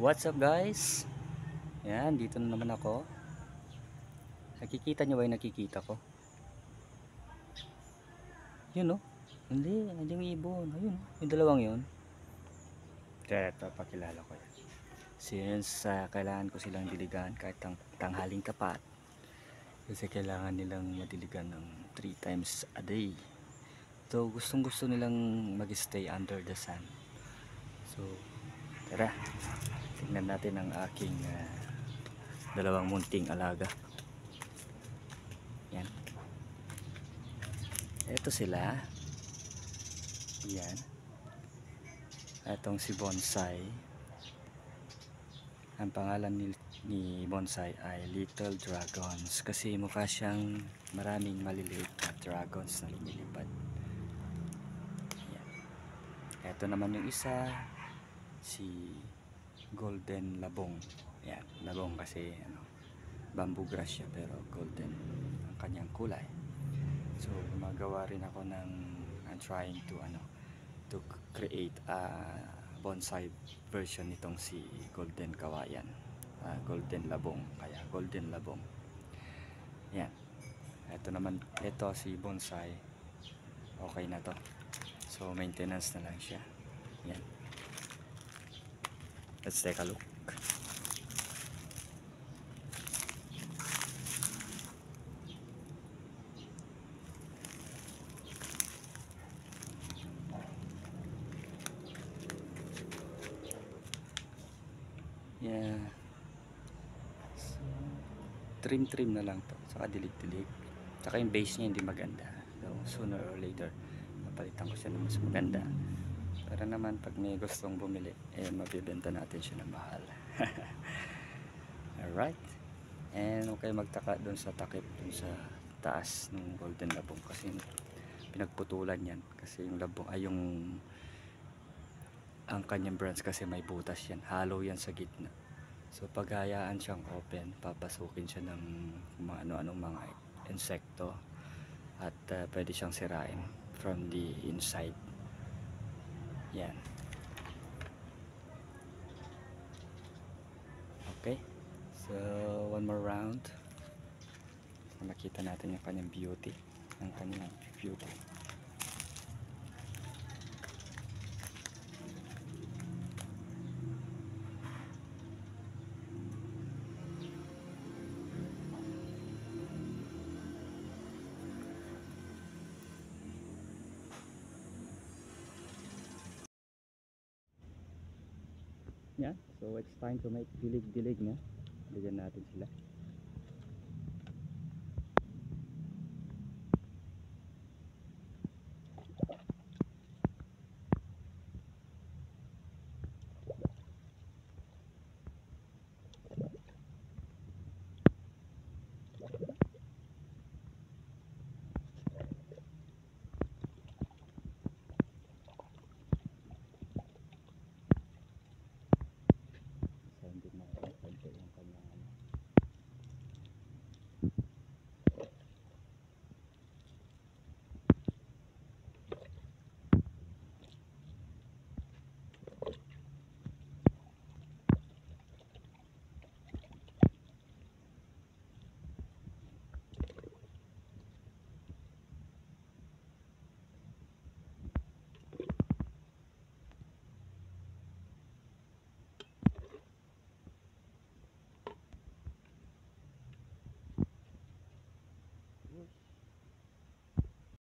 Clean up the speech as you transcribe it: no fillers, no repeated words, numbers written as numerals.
What's up guys? Yan, dito na naman ako. Nakikita nyo ba yung nakikita ko? Yun oh. Hindi, yung ibon. Ayun oh, yung dalawang yun. Kaya ito, pakilala ko yan. Since kailangan ko silang diligan kahit tanghaling tapat. Kasi kailangan nilang madiligan ng 3 times a day. So gustong gusto nilang mag-stay under the sun. So tara, tingnan natin ang aking dalawang munting alaga. Yan. Ito sila. Yan. Itong si Bonsai. Ang pangalan ni Bonsai ay Little Dragons. Kasi mukha siyang maraming maliliit na dragons na lumilipad. Yan. Ito naman yung isa. Si Golden Labong. Yan. Labong kasi bamboo grass siya pero golden ang kanyang kulay. So gumagawa rin ako ng I'm trying to create a bonsai version nitong si Golden Kawayan, Golden Labong, kaya Golden Labong. Yan. Ito naman, ito si bonsai. Okay na to. So maintenance na lang siya. Yan. Let's take a look. Yeah. So, trim na lang to. Saka dilig-dilig. Saka yung base niya hindi maganda. So, sooner or later, papalitan ko siya ng mas maganda. Para naman pag may gustong bumili, mabibenta natin siya ng mahal. Alright. And huwag kayo magtaka dun sa takip, dun sa taas ng Golden Labong. Kasi pinagputulan yan. Kasi yung labong, ay yung ang kanyang branch kasi may butas yan, hollow yan sa gitna. So pag hayaan siyang open, papasukin siya ng mga ano-anong mga insekto at pwede siyang sirain from the inside. Yan. Okay, so one more round. So, makita natin yung kanyang beauty, ang kanyang beauty. Yan, so it's time to make dilig-dilig na. Bigyan natin sila. Sandin natin konti yung kanyang